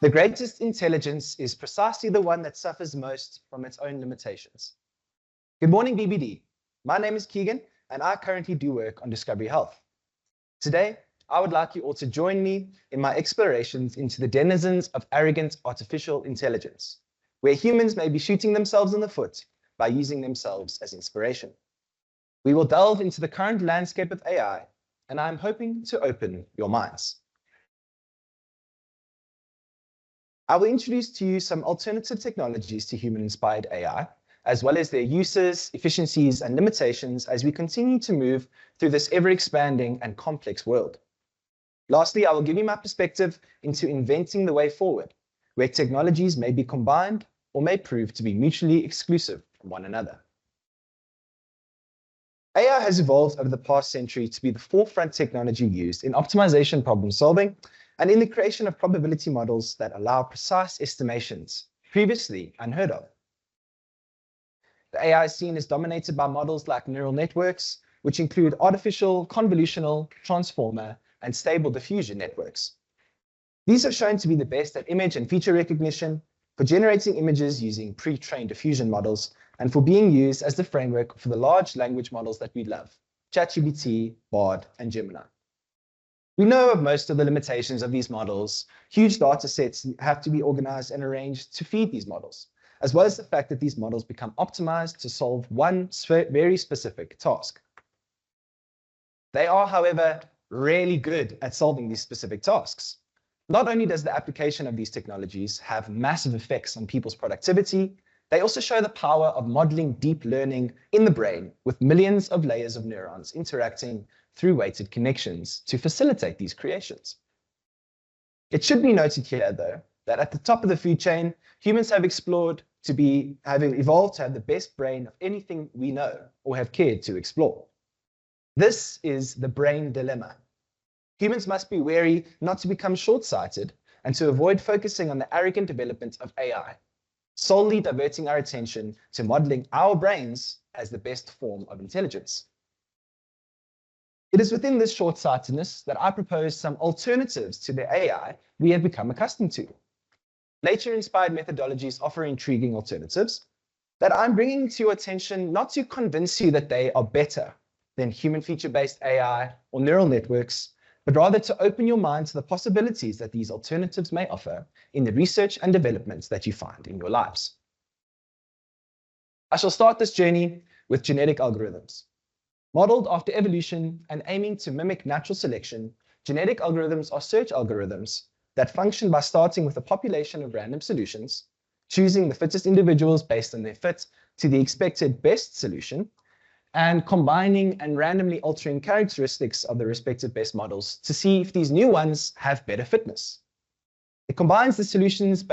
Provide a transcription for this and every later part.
The greatest intelligence is precisely the one that suffers most from its own limitations. Good morning, BBD. My name is Keegan, and I currently do work on Discovery Health. Today, I would like you all to join me in my explorations into the denizens of arrogant artificial intelligence, where humans may be shooting themselves in the foot by using themselves as inspiration. We will delve into the current landscape of AI, and I'm hoping to open your minds. I will introduce to you some alternative technologies to human-inspired AI, as well as their uses, efficiencies, and limitations as we continue to move through this ever-expanding and complex world. Lastly, I will give you my perspective into inventing the way forward, where technologies may be combined or may prove to be mutually exclusive from one another. AI has evolved over the past century to be the forefront technology used in optimization problem solving and in the creation of probability models that allow precise estimations previously unheard of. The AI scene is dominated by models like neural networks, which include artificial, convolutional, transformer, and stable diffusion networks. These are shown to be the best at image and feature recognition, for generating images using pre-trained diffusion models, and for being used as the framework for the large language models that we love, ChatGPT, Bard, and Gemini. We know of most of the limitations of these models. Huge data sets have to be organized and arranged to feed these models, as well as the fact that these models become optimized to solve one very specific task. They are, however, really good at solving these specific tasks. Not only does the application of these technologies have massive effects on people's productivity, they also show the power of modeling deep learning in the brain with millions of layers of neurons interacting through weighted connections to facilitate these creations. It should be noted here, though, that at the top of the food chain, humans have evolved to have the best brain of anything we know or have cared to explore. This is the brain dilemma. Humans must be wary not to become short-sighted and to avoid focusing on the arrogant development of AI, solely diverting our attention to modeling our brains as the best form of intelligence. It is within this short-sightedness that I propose some alternatives to the AI we have become accustomed to. Nature-inspired methodologies offer intriguing alternatives that I'm bringing to your attention not to convince you that they are better than human feature-based AI or neural networks, but rather to open your mind to the possibilities that these alternatives may offer in the research and developments that you find in your lives. I shall start this journey with genetic algorithms. Modeled after evolution and aiming to mimic natural selection, genetic algorithms are search algorithms that function by starting with a population of random solutions, choosing the fittest individuals based on their fit to the expected best solution, and combining and randomly altering characteristics of the respective best models to see if these new ones have better fitness. It combines the solutions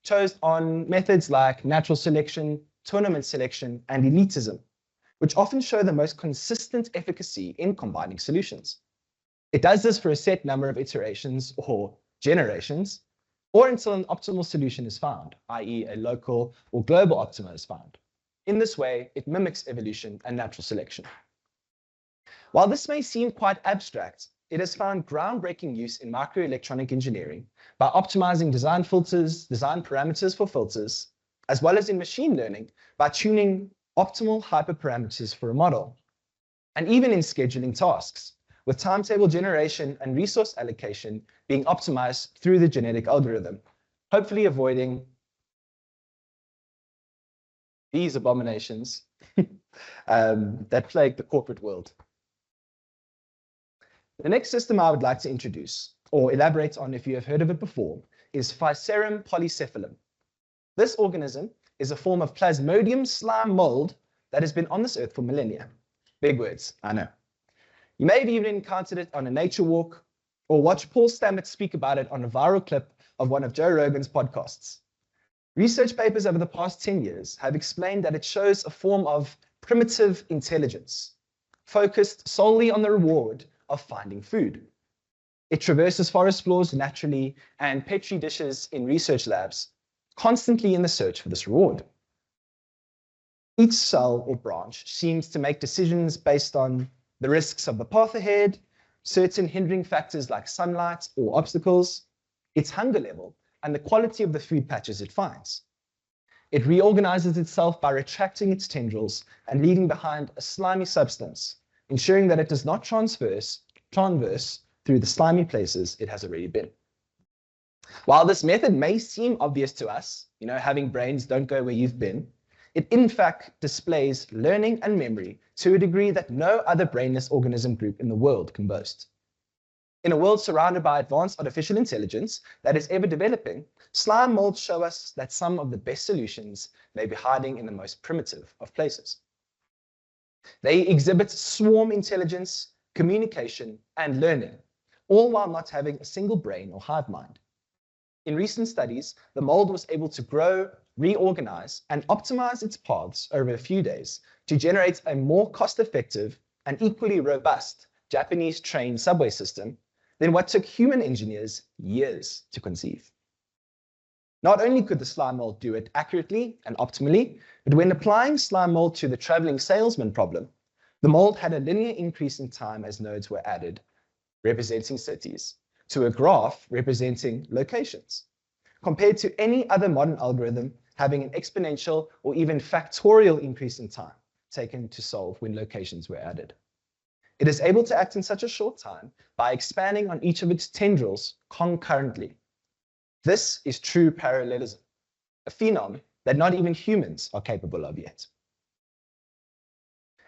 chose on methods like natural selection, tournament selection, and elitism, which often show the most consistent efficacy in combining solutions. It does this for a set number of iterations or generations, or until an optimal solution is found, i.e. a local or global optima is found. In this way, it mimics evolution and natural selection. While this may seem quite abstract, it has found groundbreaking use in microelectronic engineering by optimizing design filters, design parameters for filters, as well as in machine learning by tuning optimal hyperparameters for a model, and even in scheduling tasks, with timetable generation and resource allocation being optimized through the genetic algorithm, hopefully avoiding these abominations that plague the corporate world. The next system I would like to introduce, or elaborate on if you have heard of it before, is Physarum polycephalum. This organism is a form of plasmodium slime mold that has been on this earth for millennia. Big words, I know. You may have even encountered it on a nature walk or watch Paul Stamets speak about it on a viral clip of one of Joe Rogan's podcasts. Research papers over the past 10 years have explained that it shows a form of primitive intelligence, focused solely on the reward of finding food. It traverses forest floors naturally and petri dishes in research labs, constantly in the search for this reward. Each cell or branch seems to make decisions based on the risks of the path ahead, certain hindering factors like sunlight or obstacles, its hunger level, and the quality of the food patches it finds. It reorganizes itself by retracting its tendrils and leaving behind a slimy substance, ensuring that it does not transverse through the slimy places it has already been. While this method may seem obvious to us, having brains don't go where you've been, it in fact displays learning and memory to a degree that no other brainless organism group in the world can boast. In a world surrounded by advanced artificial intelligence that is ever developing, slime molds show us that some of the best solutions may be hiding in the most primitive of places. They exhibit swarm intelligence, communication, and learning, all while not having a single brain or hive mind. In recent studies, the mold was able to grow, reorganize, and optimize its paths over a few days to generate a more cost-effective and equally robust Japanese-trained subway system than what took human engineers years to conceive. Not only could the slime mold do it accurately and optimally, but when applying slime mold to the traveling salesman problem, the mold had a linear increase in time as nodes were added, representing cities, to a graph representing locations, compared to any other modern algorithm having an exponential or even factorial increase in time taken to solve when locations were added. It is able to act in such a short time by expanding on each of its tendrils concurrently. This is true parallelism, a phenom that not even humans are capable of yet.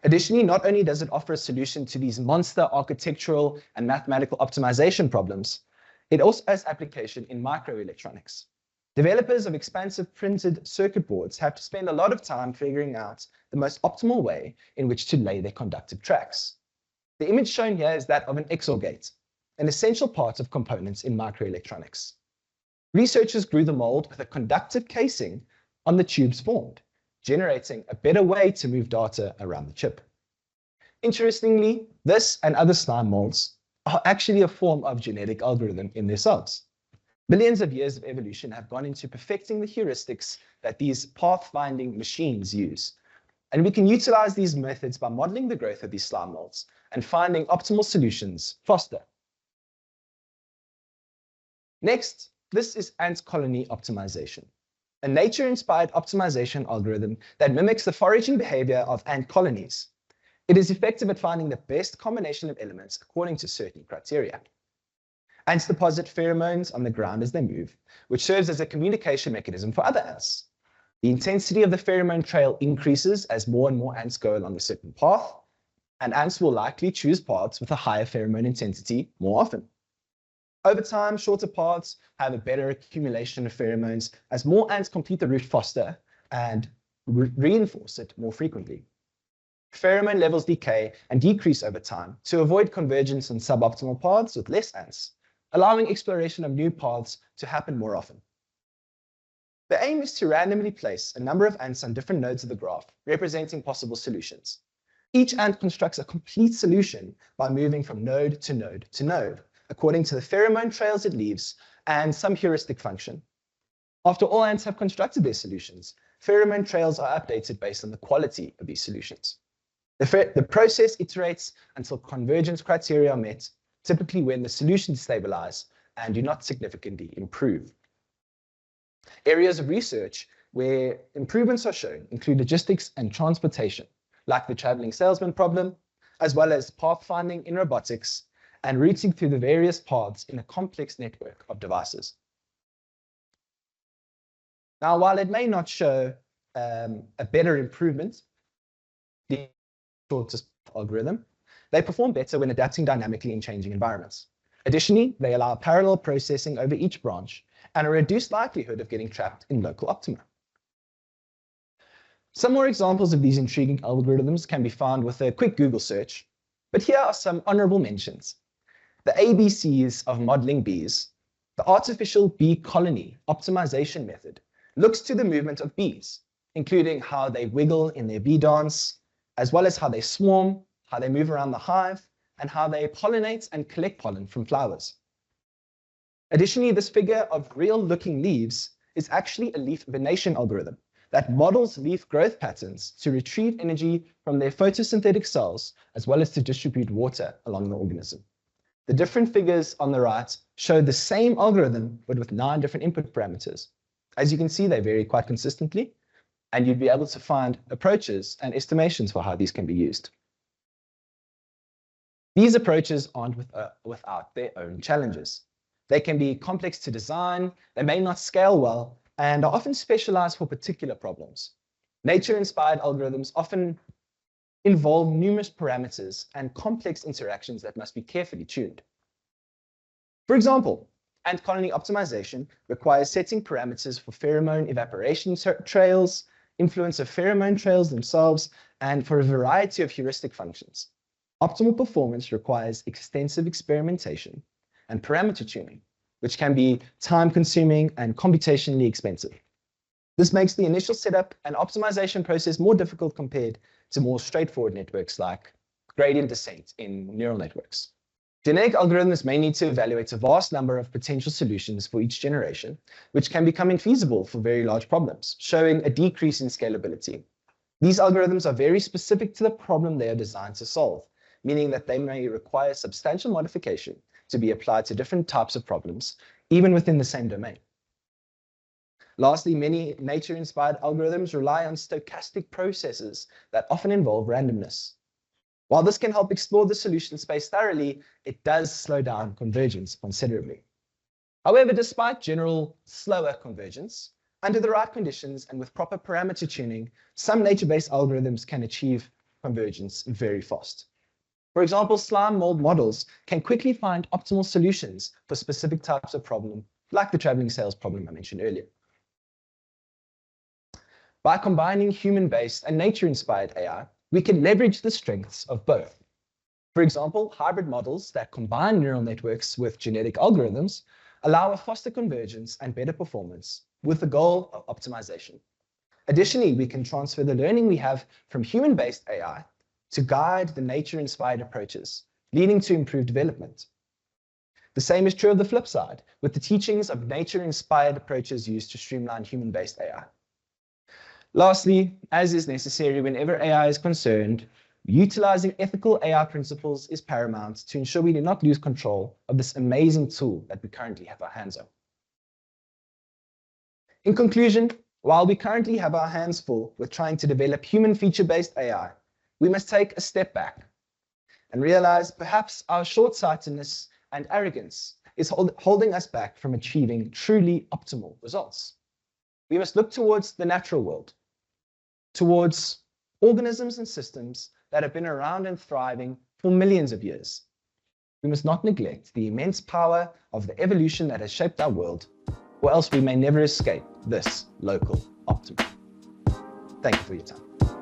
Additionally, not only does it offer a solution to these monster architectural and mathematical optimization problems, it also has application in microelectronics. Developers of expansive printed circuit boards have to spend a lot of time figuring out the most optimal way in which to lay their conductive tracks. The image shown here is that of an XOR gate, an essential part of components in microelectronics. Researchers grew the mold with a conductive casing on the tubes formed, generating a better way to move data around the chip. Interestingly, this and other slime molds are actually a form of genetic algorithm in themselves. Millions of years of evolution have gone into perfecting the heuristics that these path-finding machines use. And we can utilize these methods by modeling the growth of these slime molds and finding optimal solutions faster. Next, this is ant colony optimization, a nature-inspired optimization algorithm that mimics the foraging behavior of ant colonies. It is effective at finding the best combination of elements according to certain criteria. Ants deposit pheromones on the ground as they move, which serves as a communication mechanism for other ants. The intensity of the pheromone trail increases as more and more ants go along a certain path, and ants will likely choose paths with a higher pheromone intensity more often. Over time, shorter paths have a better accumulation of pheromones as more ants complete the route faster and reinforce it more frequently. Pheromone levels decay and decrease over time to avoid convergence on suboptimal paths with less ants, allowing exploration of new paths to happen more often. The aim is to randomly place a number of ants on different nodes of the graph, representing possible solutions. Each ant constructs a complete solution by moving from node to node to node, according to the pheromone trails it leaves and some heuristic function. After all ants have constructed their solutions, pheromone trails are updated based on the quality of these solutions. The process iterates until convergence criteria are met, typically when the solutions stabilize and do not significantly improve. Areas of research where improvements are shown include logistics and transportation, like the traveling salesman problem, as well as pathfinding in robotics and routing through the various paths in a complex network of devices. Now, while it may not show a better improvement, the shortest algorithm, they perform better when adapting dynamically in changing environments. Additionally, they allow parallel processing over each branch and a reduced likelihood of getting trapped in local optima. Some more examples of these intriguing algorithms can be found with a quick Google search, but here are some honorable mentions. The ABCs of modeling bees. The artificial bee colony optimization method looks to the movement of bees, including how they wiggle in their bee dance, as well as how they swarm, how they move around the hive, and how they pollinate and collect pollen from flowers. Additionally, this figure of real-looking leaves is actually a leaf venation algorithm that models leaf growth patterns to retrieve energy from their photosynthetic cells, as well as to distribute water along the organism. The different figures on the right show the same algorithm, but with 9 different input parameters. As you can see, they vary quite consistently, and you'd be able to find approaches and estimations for how these can be used. These approaches aren't without their own challenges. They can be complex to design, they may not scale well, and are often specialized for particular problems. Nature-inspired algorithms often involve numerous parameters and complex interactions that must be carefully tuned. For example, ant colony optimization requires setting parameters for pheromone evaporation trails, influence of pheromone trails themselves, and for a variety of heuristic functions. Optimal performance requires extensive experimentation and parameter tuning, which can be time-consuming and computationally expensive. This makes the initial setup and optimization process more difficult compared to more straightforward networks like gradient descent in neural networks. Genetic algorithms may need to evaluate a vast number of potential solutions for each generation, which can become infeasible for very large problems, showing a decrease in scalability. These algorithms are very specific to the problem they are designed to solve, meaning that they may require substantial modification to be applied to different types of problems, even within the same domain. Lastly, many nature-inspired algorithms rely on stochastic processes that often involve randomness. While this can help explore the solution space thoroughly, it does slow down convergence considerably. However, despite general slower convergence, under the right conditions and with proper parameter tuning, some nature-based algorithms can achieve convergence very fast. For example, slime mold models can quickly find optimal solutions for specific types of problem, like the traveling sales problem I mentioned earlier. By combining human-based and nature-inspired AI, we can leverage the strengths of both. For example, hybrid models that combine neural networks with genetic algorithms allow a faster convergence and better performance with the goal of optimization. Additionally, we can transfer the learning we have from human-based AI to guide the nature-inspired approaches, leading to improved development. The same is true of the flip side, with the teachings of nature-inspired approaches used to streamline human-based AI. Lastly, as is necessary whenever AI is concerned, utilizing ethical AI principles is paramount to ensure we do not lose control of this amazing tool that we currently have our hands on. In conclusion, while we currently have our hands full with trying to develop human feature-based AI, we must take a step back and realize perhaps our short-sightedness and arrogance is holding us back from achieving truly optimal results. We must look towards the natural world, towards organisms and systems that have been around and thriving for millions of years. We must not neglect the immense power of the evolution that has shaped our world, or else we may never escape this local optimum. Thank you for your time.